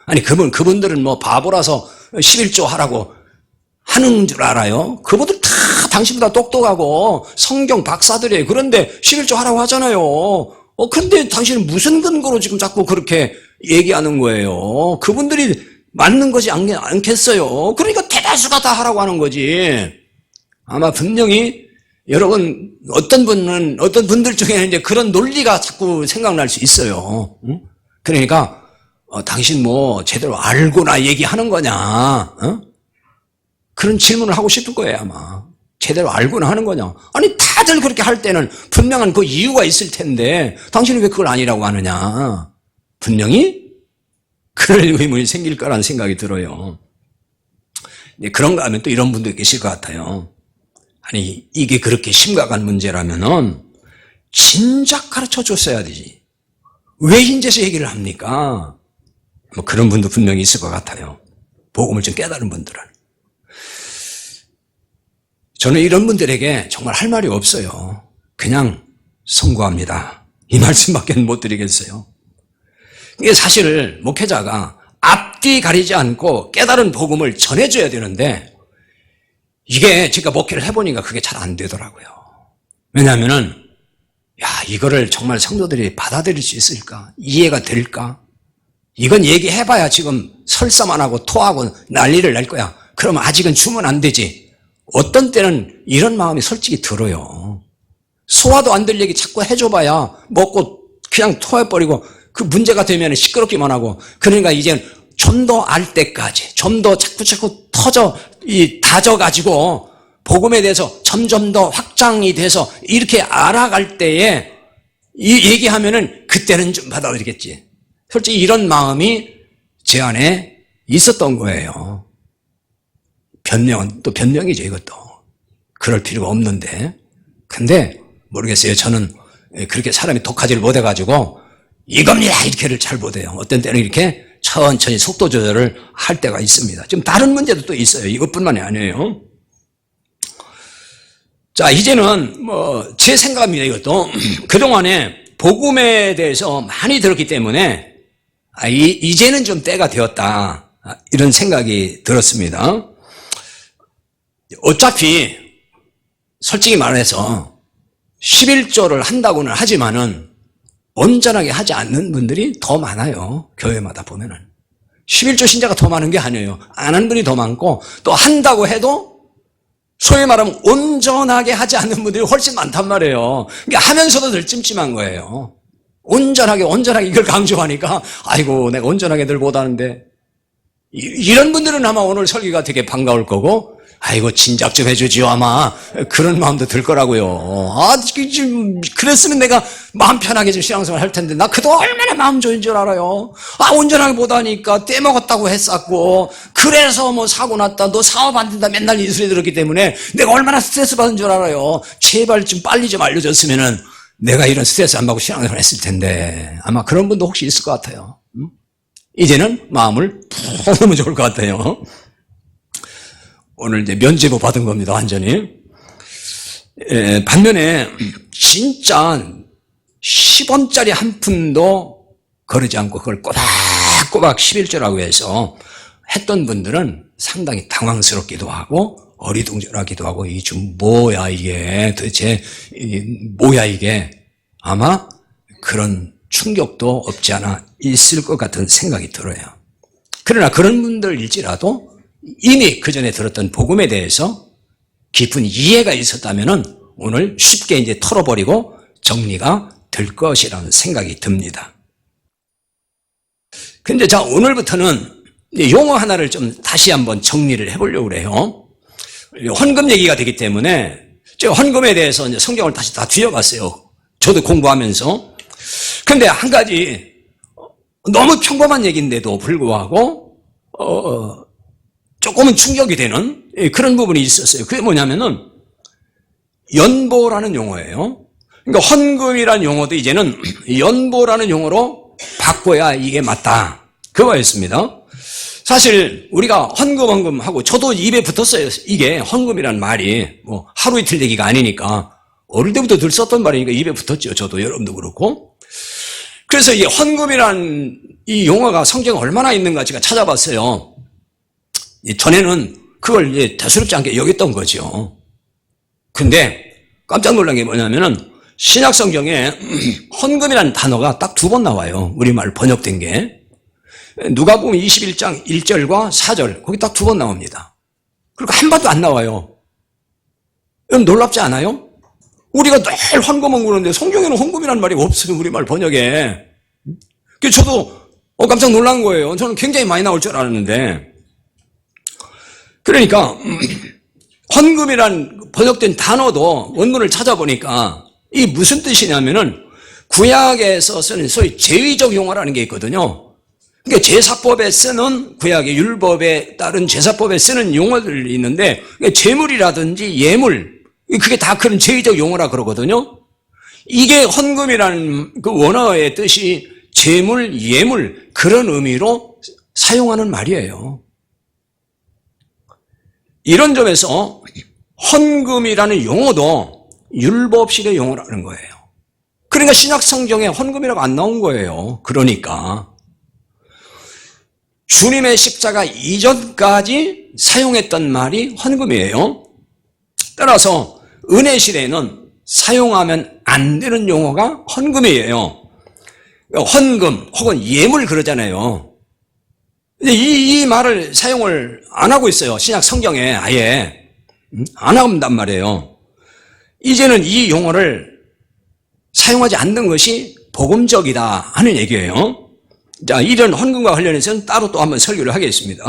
아니 그분들은 뭐 바보라서 11조 하라고 하는 줄 알아요? 그분들 다 당신보다 똑똑하고 성경 박사들이에요. 그런데 11조 하라고 하잖아요. 근데 당신은 무슨 근거로 지금 자꾸 그렇게 얘기하는 거예요? 그분들이 맞는 거지 않겠어요? 그러니까 대다수가 다 하라고 하는 거지. 아마 분명히 여러분 어떤 분들 중에는 이제 그런 논리가 자꾸 생각날 수 있어요. 그러니까 당신 뭐 제대로 알고나 얘기하는 거냐? 그런 질문을 하고 싶을 거예요 아마. 제대로 알고나 하는 거냐? 아니 다들 그렇게 할 때는 분명한 그 이유가 있을 텐데 당신은 왜 그걸 아니라고 하느냐? 분명히 그럴 의문이 생길 거라는 생각이 들어요. 그런가 하면 또 이런 분도 계실 것 같아요. 아니 이게 그렇게 심각한 문제라면은 진작 가르쳐 줬어야 되지. 왜 인제서 얘기를 합니까? 뭐 그런 분도 분명히 있을 것 같아요. 복음을 좀 깨달은 분들은. 저는 이런 분들에게 정말 할 말이 없어요. 그냥 선고합니다. 이 말씀밖에 못 드리겠어요. 이게 사실 목회자가 앞뒤 가리지 않고 깨달은 복음을 전해줘야 되는데 이게 제가 목회를 해보니까 그게 잘 안 되더라고요. 왜냐하면은 이거를 정말 성도들이 받아들일 수 있을까? 이해가 될까? 이건 얘기해봐야 지금 설사만 하고 토하고 난리를 낼 거야. 그러면 아직은 주면 안 되지. 어떤 때는 이런 마음이 솔직히 들어요. 소화도 안 될 얘기 자꾸 해줘봐야 먹고 그냥 토해버리고 그 문제가 되면 시끄럽기만 하고 그러니까 이제는 좀 더 알 때까지 좀 더 자꾸 다져가지고 복음에 대해서 점점 더 확장이 돼서 이렇게 알아갈 때에 이 얘기하면은 그때는 좀 받아들이겠지. 솔직히 이런 마음이 제 안에 있었던 거예요. 변명은 또 변명이죠, 이것도. 그럴 필요가 없는데. 근데 모르겠어요. 저는 그렇게 사람이 독하지를 못해가지고 이겁니다 이렇게를 잘 못해요. 어떤 때는 이렇게 천천히 속도 조절을 할 때가 있습니다. 지금 다른 문제도 또 있어요. 이것뿐만이 아니에요. 자, 이제는 제 생각입니다. 이것도 그동안에 복음에 대해서 많이 들었기 때문에 이제는 좀 때가 되었다 이런 생각이 들었습니다. 어차피 솔직히 말해서 11조를 한다고는 하지만은 온전하게 하지 않는 분들이 더 많아요. 교회마다 보면은 11조 신자가 더 많은 게 아니에요. 안 하는 분이 더 많고 또 한다고 해도 소위 말하면 온전하게 하지 않는 분들이 훨씬 많단 말이에요. 그러니까 하면서도 늘 찜찜한 거예요. 온전하게 이걸 강조하니까 아이고 내가 온전하게 늘 못하는데, 이런 분들은 아마 오늘 설교가 되게 반가울 거고, 아이고 진작 좀 해주지요 아마 그런 마음도 들 거라고요. 그랬으면 내가 마음 편하게 좀 신앙생활 할 텐데 나 그동안 얼마나 마음 좋은 줄 알아요. 온전하게 못하니까 떼먹었다고 했었고, 그래서 뭐 사고 났다, 너 사업 안 된다 맨날 이 소리 들었기 때문에 내가 얼마나 스트레스 받은 줄 알아요. 제발 좀 빨리 좀 알려줬으면은 내가 이런 스트레스 안 받고 신앙생활 했을 텐데. 아마 그런 분도 혹시 있을 것 같아요. 이제는 마음을 푹 놓으면 좋을 것 같아요. 오늘 이제 면죄부 받은 겁니다, 완전히. 반면에 진짜 10원짜리 한 푼도 거르지 않고 그걸 꼬박꼬박 11조라고 해서 했던 분들은 상당히 당황스럽기도 하고 어리둥절하기도 하고, 이게 좀 뭐야 이게 도대체 뭐야 이게, 아마 그런 충격도 없지 않아 있을 것 같은 생각이 들어요. 그러나 그런 분들일지라도 이미 그 전에 들었던 복음에 대해서 깊은 이해가 있었다면은 오늘 쉽게 이제 털어버리고 정리가 될 것이라는 생각이 듭니다. 근데 자, 오늘부터는 용어 하나를 좀 다시 한번 정리를 해보려고 그래요. 헌금 얘기가 되기 때문에 제가 헌금에 대해서 이제 성경을 다시 다 뒤져봤어요. 저도 공부하면서. 근데 한 가지 너무 평범한 얘기인데도 불구하고 조금은 충격이 되는 그런 부분이 있었어요. 그게 뭐냐면은 연보라는 용어예요. 그러니까 헌금이라는 용어도 이제는 연보라는 용어로 바꿔야 이게 맞다, 그거였습니다. 사실 우리가 헌금하고 저도 입에 붙었어요. 이게 헌금이라는 말이 뭐 하루 이틀 얘기가 아니니까 어릴 때부터 늘 썼던 말이니까 입에 붙었죠. 저도, 여러분도 그렇고. 그래서 이 헌금이라는 이 용어가 성경에 얼마나 있는가 제가 찾아봤어요. 전에는 그걸 이제 대수롭지 않게 여겼던 거죠. 근데 깜짝 놀란 게 뭐냐면은 신약 성경에 헌금이라는 단어가 딱 2번 나와요. 우리말 번역된 게. 누가복음 21장 1절과 4절, 거기 딱 2번 나옵니다. 그리고 한 번도 안 나와요. 여러분 놀랍지 않아요? 우리가 늘 헌금은 그러는데 성경에는 헌금이라는 말이 없어요. 우리말 번역에. 그래서 저도 깜짝 놀란 거예요. 저는 굉장히 많이 나올 줄 알았는데. 그러니까 헌금이란 번역된 단어도 원문을 찾아보니까 이게 무슨 뜻이냐면은 구약에서 쓰는 소위 제의적 용어라는 게 있거든요. 그러니까 제사법에 쓰는, 구약의 율법에 따른 제사법에 쓰는 용어들이 있는데, 제물이라든지 예물, 그게 다 그런 제의적 용어라 그러거든요. 이게 헌금이라는 그 원어의 뜻이 제물, 예물, 그런 의미로 사용하는 말이에요. 이런 점에서 헌금이라는 용어도 율법식의 용어라는 거예요. 그러니까 신약 성경에 헌금이라고 안 나온 거예요. 그러니까 주님의 십자가 이전까지 사용했던 말이 헌금이에요. 따라서 은혜 시대에는 사용하면 안 되는 용어가 헌금이에요. 헌금 혹은 예물 그러잖아요. 이 말을 사용을 안 하고 있어요. 신약 성경에 아예 안 한단 말이에요. 이제는 이 용어를 사용하지 않는 것이 복음적이다 하는 얘기예요. 자, 이런 헌금과 관련해서는 따로 또 한번 설교를 하겠습니다.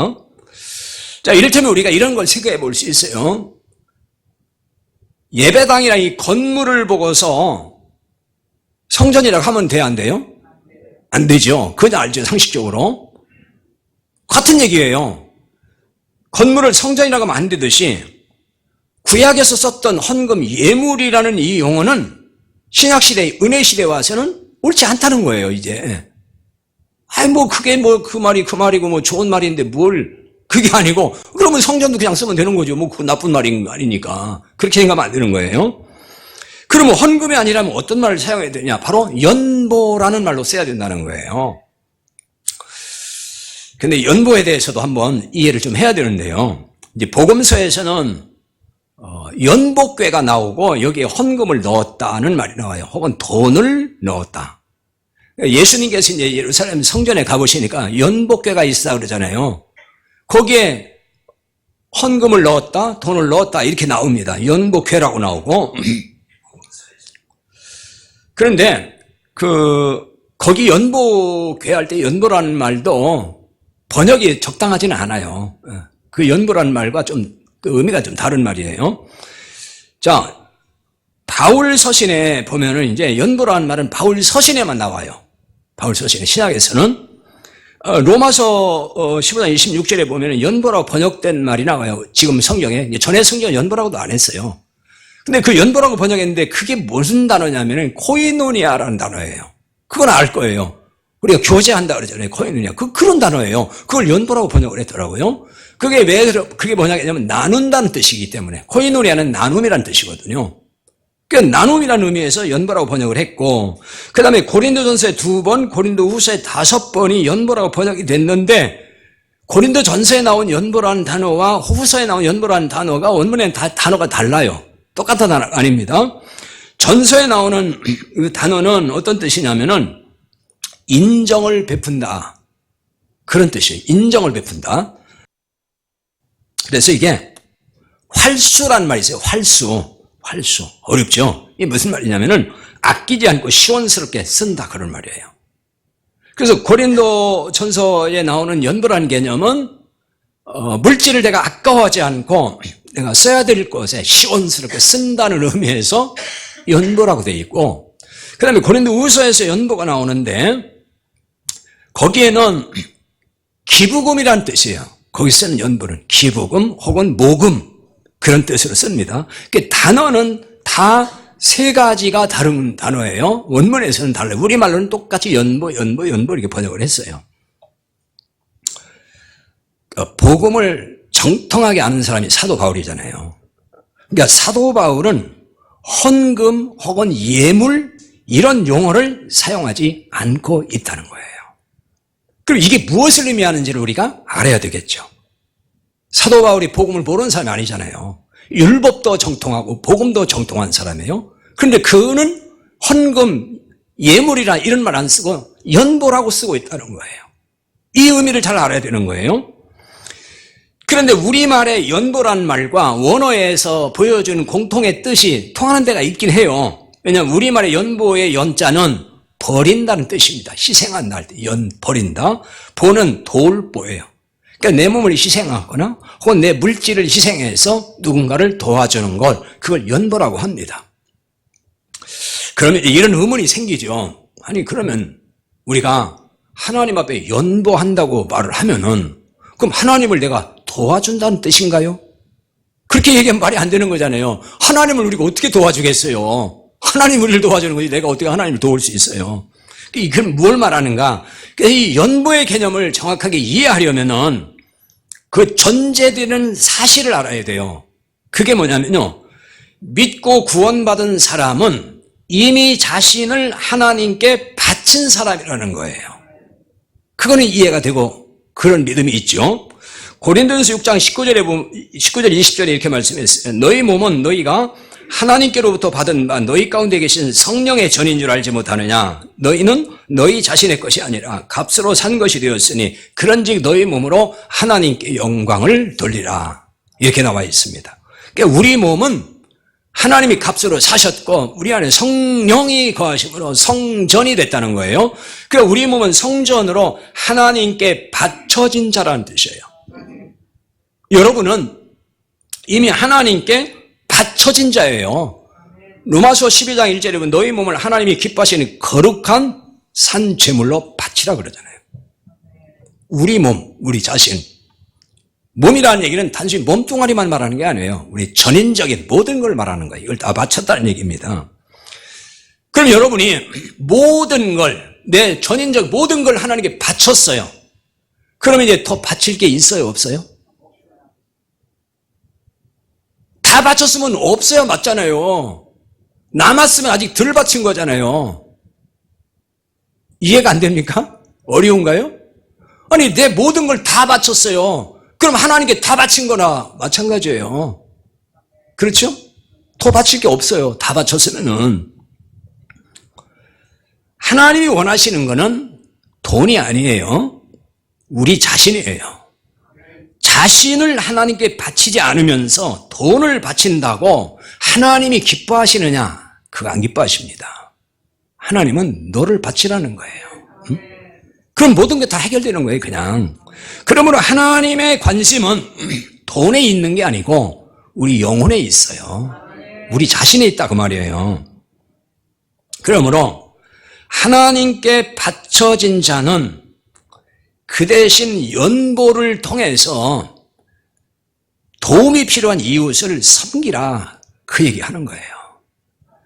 자, 이를테면 우리가 이런 걸 생각해 볼 수 있어요. 예배당이나 이 건물을 보고서 성전이라고 하면 돼요, 안 돼요? 안 되죠. 그건 알죠, 상식적으로. 같은 얘기예요. 건물을 성전이라고 하면 안 되듯이 구약에서 썼던 헌금 예물이라는 이 용어는 신약시대, 은혜시대에 와서는 옳지 않다는 거예요, 이제. 그게 그 말이 그 말이고 뭐 좋은 말인데 그게 아니고, 그러면 성전도 그냥 쓰면 되는 거죠. 그 나쁜 말인 거 아니니까. 그렇게 생각하면 안 되는 거예요. 그러면 헌금이 아니라면 어떤 말을 사용해야 되냐? 바로 연보라는 말로 써야 된다는 거예요. 근데 연보에 대해서도 한번 이해를 좀 해야 되는데요. 이제 복음서에서는 연복궤가 나오고 여기에 헌금을 넣었다는 말이 나와요. 혹은 돈을 넣었다. 예수님께서 이제 예루살렘 성전에 가보시니까 연복궤가 있다 그러잖아요. 거기에 헌금을 넣었다, 돈을 넣었다 이렇게 나옵니다. 연보괴라고 나오고. 그런데 거기 연보괴 할 때 연보라는 말도 번역이 적당하지는 않아요. 그 연보라는 말과 좀 그 의미가 좀 다른 말이에요. 자, 바울 서신에 보면은 이제 연보라는 말은 바울 서신에만 나와요. 바울 서신에, 신약에서는 로마서 15장 26절에 보면은 연보라고 번역된 말이 나와요. 지금 성경에. 전에 성경은 연보라고도 안 했어요. 근데 그 연보라고 번역했는데 그게 무슨 단어냐면은 코이노니아라는 단어예요. 그건 알 거예요. 우리가 교제한다 그러잖아요. 코이노니아. 그런 단어예요. 그걸 연보라고 번역을 했더라고요. 그게 왜 그게 번역했냐면 나눈다는 뜻이기 때문에. 코이노니아는 나눔이라는 뜻이거든요. 그러니까 나눔이라는 의미에서 연보라고 번역을 했고, 그 다음에 고린도전서에 2번, 고린도후서에 5번이 연보라고 번역이 됐는데, 고린도전서에 나온 연보라는 단어와 후서에 나온 연보라는 단어가 원문에는 다 단어가 달라요. 똑같은 단어가 아닙니다. 전서에 나오는 그 단어는 어떤 뜻이냐면은 인정을 베푼다, 그런 뜻이에요. 인정을 베푼다. 그래서 이게 활수라는 말이 있어요. 활수. 어렵죠? 이게 무슨 말이냐면은 아끼지 않고 시원스럽게 쓴다, 그런 말이에요. 그래서 고린도전서에 나오는 연보라는 개념은 물질을 내가 아까워하지 않고 내가 써야 될 것에 시원스럽게 쓴다는 의미에서 연보라고 되어 있고, 그 다음에 고린도후서에서 연보가 나오는데 거기에는 기부금이라는 뜻이에요. 거기 쓰는 연보는 기부금 혹은 모금, 그런 뜻으로 씁니다. 단어는 다 세 가지가 다른 단어예요. 원문에서는 달라요. 우리말로는 똑같이 연보 이렇게 번역을 했어요. 복음을 정통하게 아는 사람이 사도 바울이잖아요. 그러니까 사도 바울은 헌금 혹은 예물 이런 용어를 사용하지 않고 있다는 거예요. 그럼 이게 무엇을 의미하는지를 우리가 알아야 되겠죠. 사도 바울이 복음을 모르는 사람이 아니잖아요. 율법도 정통하고 복음도 정통한 사람이에요. 그런데 그는 헌금, 예물이라 이런 말 안 쓰고 연보라고 쓰고 있다는 거예요. 이 의미를 잘 알아야 되는 거예요. 그런데 우리말의 연보라는 말과 원어에서 보여주는 공통의 뜻이 통하는 데가 있긴 해요. 왜냐하면 우리말의 연보의 연자는 버린다는 뜻입니다. 희생한다 할 때 버린다. 보는 돌보예요. 그러니까 내 몸을 희생하거나 혹은 내 물질을 희생해서 누군가를 도와주는 걸, 그걸 연보라고 합니다. 그러면 이런 의문이 생기죠. 아니 그러면 우리가 하나님 앞에 연보한다고 말을 하면은 그럼 하나님을 내가 도와준다는 뜻인가요? 그렇게 얘기하면 말이 안 되는 거잖아요. 하나님을 우리가 어떻게 도와주겠어요? 하나님 우리를 도와주는 거지 내가 어떻게 하나님을 도울 수 있어요? 그럼 뭘 말하는가? 이 연보의 개념을 정확하게 이해하려면은 그 전제되는 사실을 알아야 돼요. 그게 뭐냐면요, 믿고 구원받은 사람은 이미 자신을 하나님께 바친 사람이라는 거예요. 그거는 이해가 되고 그런 믿음이 있죠. 고린도전서 6장 19절 20절에 이렇게 말씀했어요. 너희 몸은 너희가 하나님께로부터 받은 바 너희 가운데 계신 성령의 전인 줄 알지 못하느냐. 너희는 너희 자신의 것이 아니라 값으로 산 것이 되었으니 그런즉 너희 몸으로 하나님께 영광을 돌리라. 이렇게 나와 있습니다. 그러니까 우리 몸은 하나님이 값으로 사셨고 우리 안에 성령이 거하심으로 성전이 됐다는 거예요. 그러니까 우리 몸은 성전으로 하나님께 바쳐진 자라는 뜻이에요. 여러분은 이미 하나님께 바쳐진 자예요. 로마서 12장 1절에 보면 너희 몸을 하나님이 기뻐하시는 거룩한 산 제물로 바치라 그러잖아요. 우리 몸, 우리 자신. 몸이라는 얘기는 단순히 몸뚱아리만 말하는 게 아니에요. 우리 전인적인 모든 걸 말하는 거예요. 이걸 다 바쳤다는 얘기입니다. 그럼 여러분이 모든 걸, 내 전인적 모든 걸 하나님께 바쳤어요. 그러면 이제 더 바칠 게 있어요, 없어요? 다 바쳤으면 없어야 맞잖아요. 남았으면 아직 덜 바친 거잖아요. 이해가 안 됩니까? 어려운가요? 아니 내 모든 걸 다 바쳤어요. 그럼 하나님께 다 바친 거나 마찬가지예요. 그렇죠? 더 바칠 게 없어요. 다 바쳤으면은. 하나님이 원하시는 거는 돈이 아니에요. 우리 자신이에요. 자신을 하나님께 바치지 않으면서 돈을 바친다고 하나님이 기뻐하시느냐? 그거 안 기뻐하십니다. 하나님은 너를 바치라는 거예요. 응? 그럼 모든 게 다 해결되는 거예요, 그냥. 그러므로 하나님의 관심은 돈에 있는 게 아니고 우리 영혼에 있어요. 우리 자신에 있다 그 말이에요. 그러므로 하나님께 바쳐진 자는 그 대신 연보를 통해서 도움이 필요한 이웃을 섬기라, 그 얘기하는 거예요.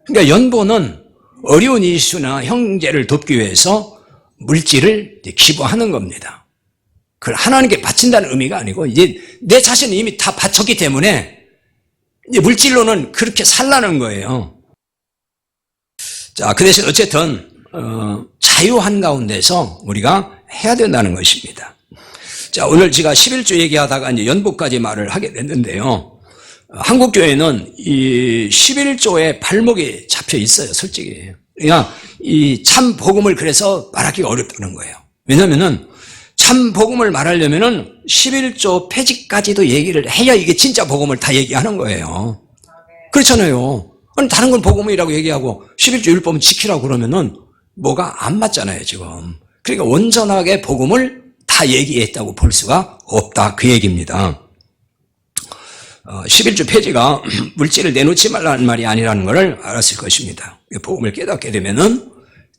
그러니까 연보는 어려운 이웃이나 형제를 돕기 위해서 물질을 기부하는 겁니다. 그걸 하나님께 바친다는 의미가 아니고 이제 내 자신이 이미 다 바쳤기 때문에 이제 물질로는 그렇게 살라는 거예요. 자, 그 대신 어쨌든 자유 한가운데서 우리가 해야 된다는 것입니다. 자, 오늘 제가 11조 얘기하다가 이제 연보까지 말을 하게 됐는데요. 한국 교회는 이 11조의 발목이 잡혀 있어요, 솔직히. 그러니까 이 참 복음을 그래서 말하기가 어렵다는 거예요. 왜냐면은 참 복음을 말하려면은 11조 폐지까지도 얘기를 해야 이게 진짜 복음을 다 얘기하는 거예요. 그렇잖아요. 아니, 다른 건 복음이라고 얘기하고 11조 율법은 지키라고 그러면은 뭐가 안 맞잖아요, 지금. 그러니까 온전하게 복음을 다 얘기했다고 볼 수가 없다, 그 얘기입니다. 11조 폐지가 물질을 내놓지 말라는 말이 아니라는 것을 알았을 것입니다. 복음을 깨닫게 되면은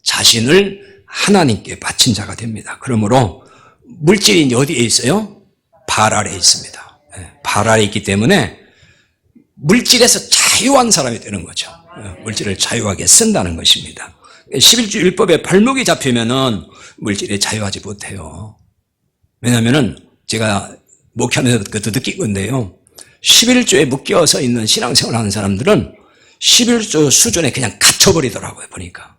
자신을 하나님께 바친 자가 됩니다. 그러므로 물질이 어디에 있어요? 발 아래에 있습니다. 발 아래에 있기 때문에 물질에서 자유한 사람이 되는 거죠. 물질을 자유하게 쓴다는 것입니다. 11조 율법에 발목이 잡히면은 물질에 자유하지 못해요. 왜냐면은 제가 목회하면서 그것도 느낀 건데요. 11조에 묶여서 있는 신앙생활 하는 사람들은 11조 수준에 그냥 갇혀버리더라고요, 보니까.